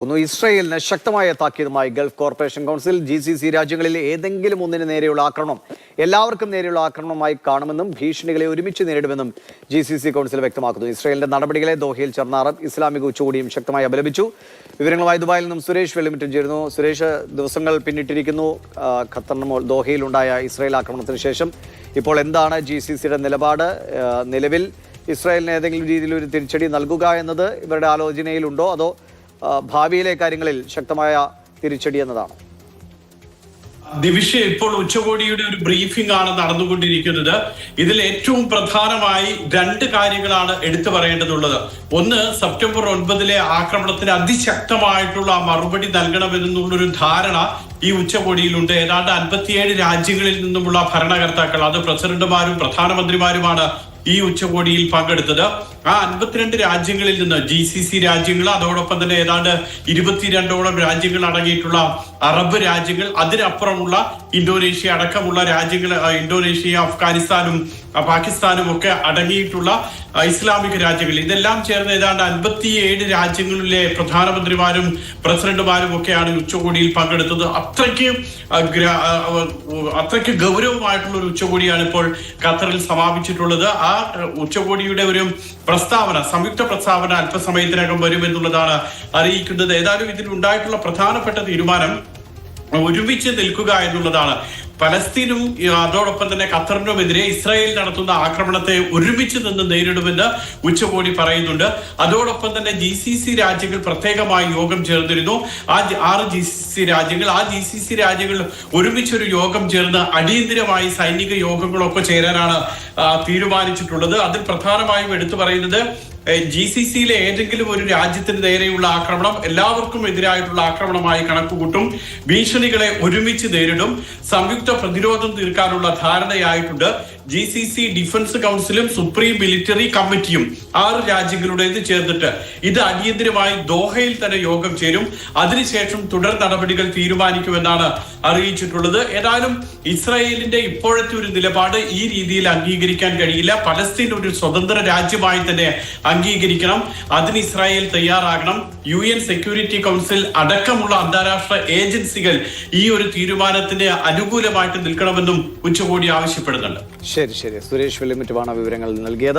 ഇസ്രായേലിന് ശക്തമായ താക്കീതുമായി Gulf corporation council GCC രാജ്യങ്ങളിൽ ഏതെങ്കിലും ഒന്നിന് നേരെയുള്ള ആക്രമണം എല്ലാവർക്കും നേരെയുള്ള ആക്രമണമായി കാണുമെന്നും ഭീഷണികളെ ഒരുമിച്ച് നേരിടുമെന്നും GCC കൗൺസിൽ വ്യക്തമാക്കുന്നു. ഇസ്രായേലിന്റെ നടപടികളെ ദോഹയിൽ ചേർന്ന അറബ് ഇസ്ലാമിക ഉച്ചകോടിയും ശക്തമായി അപലപിച്ചു. വിവരങ്ങളുമായി ദുബായിൽ നിന്നും സുരേഷ് വെള്ളിമിറ്റൻ ചേരുന്നു. സുരേഷ്, ദിവസങ്ങൾ പിന്നിട്ടിരിക്കുന്നു ഖത്തറിന് ദോഹയിലുണ്ടായ ഇസ്രായേൽ ആക്രമണത്തിന് ശേഷം. ഇപ്പോൾ എന്താണ് GCCയുടെ നിലപാട്? നിലവിൽ ഇസ്രായേലിന് ഏതെങ്കിലും രീതിയിൽ ഒരു തിരിച്ചടി നൽകുക എന്നത് ഇവരുടെ ആലോചനയിലുണ്ടോ, അതോ ഭാവിയിലെ കാര്യങ്ങളിൽ ശക്തമായ തിരിച്ചടി എന്നതാണ്? ദിവിഷ, ഇപ്പോൾ ഉച്ചകോടിയുടെ ഒരു ബ്രീഫിംഗ് ആണ് നടന്നുകൊണ്ടിരിക്കുന്നത്. ഇതിൽ ഏറ്റവും പ്രധാനമായി രണ്ട് കാര്യങ്ങളാണ് എടുത്തു പറയേണ്ടതുള്ളത്. ഒന്ന്, സെപ്റ്റംബർ 9 ആക്രമണത്തിന് അതിശക്തമായിട്ടുള്ള മറുപടി നൽകണമെന്നുള്ളൊരു ധാരണ ഈ ഉച്ചകോടിയിലുണ്ട്. ഏതാണ്ട് 57 രാജ്യങ്ങളിൽ നിന്നുമുള്ള ഭരണകർത്താക്കൾ, അത് പ്രസിഡന്റുമാരും പ്രധാനമന്ത്രിമാരുമാണ് ഈ ഉച്ചകോടിയിൽ പങ്കെടുത്തത്. ആ 52 രാജ്യങ്ങളിൽ നിന്ന് GCC രാജ്യങ്ങൾ, അതോടൊപ്പം തന്നെ ഏതാണ്ട് 22ഓളം രാജ്യങ്ങൾ അടങ്ങിയിട്ടുള്ള അറബ് രാജ്യങ്ങൾ, അതിനപ്പുറമുള്ള ഇന്തോനേഷ്യ അടക്കമുള്ള രാജ്യങ്ങൾ, ഇന്തോനേഷ്യ, അഫ്ഗാനിസ്ഥാനും പാകിസ്ഥാനും ഒക്കെ അടങ്ങിയിട്ടുള്ള ഇസ്ലാമിക രാജ്യങ്ങൾ, ഇതെല്ലാം ചേർന്ന് ഏതാണ്ട് 57 രാജ്യങ്ങളിലെ പ്രധാനമന്ത്രിമാരും പ്രസിഡന്റുമാരും ഒക്കെയാണ് ഉച്ചകോടിയിൽ പങ്കെടുത്തത്. അത്രയ്ക്ക് ഗൗരവമായിട്ടുള്ള ഒരു ഉച്ചകോടിയാണ് ഇപ്പോൾ ഖത്തറിൽ സമാപിച്ചിട്ടുള്ളത്. ആ ഉച്ചകോടിയുടെ ഒരു പ്രസ്താവന, സംയുക്ത പ്രസ്താവന അല്പസമയത്തിനകം വരുമെന്നുള്ളതാണ് അറിയിക്കുന്നത്. ഏതായാലും ഇതിൽ ഉണ്ടായിട്ടുള്ള പ്രധാനപ്പെട്ട തീരുമാനം ഒരുമിച്ച് നിൽക്കുക എന്നുള്ളതാണ്. പലസ്തീനും അതോടൊപ്പം തന്നെ ഖത്തറിനുമെതിരെ ഇസ്രായേൽ നടത്തുന്ന ആക്രമണത്തെ ഒരുമിച്ച് നിന്ന് നേരിടുമെന്ന് ഉച്ചകോടി പറയുന്നുണ്ട്. അതോടൊപ്പം തന്നെ GCC രാജ്യങ്ങൾ പ്രത്യേകമായി യോഗം ചേർന്നിരുന്നു. ആ 6 GCC രാജ്യങ്ങൾ ഒരുമിച്ചൊരു യോഗം ചേർന്ന് അടിയന്തിരമായി സൈനിക യോഗങ്ങളൊക്കെ ചേരാനാണ് തീരുമാനിച്ചിട്ടുള്ളത്. അതിൽ പ്രധാനമായും എടുത്തു പറയുന്നത് GCCയിലെ ഏതെങ്കിലും ഒരു രാജ്യത്തിന് നേരെയുള്ള ആക്രമണം എല്ലാവർക്കും എതിരായിട്ടുള്ള ആക്രമണമായി കണക്കുകൂട്ടും, ഭീഷണികളെ ഒരുമിച്ച് നേരിടും, സംയുക്ത പ്രതിരോധം തീർക്കാനുള്ള ധാരണയായിട്ടുണ്ട്. GCC ഡിഫൻസ് കൗൺസിലും സുപ്രീം മിലിറ്ററി കമ്മിറ്റിയും 6 രാജ്യങ്ങളുടേത് ചേർന്നിട്ട് ഇത് അടിയന്തിരമായി ദോഹയിൽ തന്നെ യോഗം ചേരും. അതിനുശേഷം തുടർ നടപടികൾ തീരുമാനിക്കുമെന്നാണ് അറിയിച്ചിട്ടുള്ളത്. ഏതായാലും ഇസ്രായേലിന്റെ ഇപ്പോഴത്തെ ഒരു നിലപാട് ഈ രീതിയിൽ അംഗീകരിക്കാൻ കഴിയില്ല. പലസ്തീൻ ഒരു സ്വതന്ത്ര രാജ്യമായി തന്നെ അംഗീകരിക്കണം. അതിന് ഇസ്രായേൽ തയ്യാറാകണം. UN സെക്യൂരിറ്റി കൗൺസിൽ അടക്കമുള്ള അന്താരാഷ്ട്ര ഏജൻസികൾ ഈ ഒരു തീരുമാനത്തിന് അനുകൂലമായിട്ട് നിൽക്കണമെന്നും ഉച്ചകോടി ആവശ്യപ്പെടുന്നുണ്ട്. ശരി, സുരേഷ് വെള്ളിമിറ്റുമാണ് വിവരങ്ങൾ നൽകിയത്.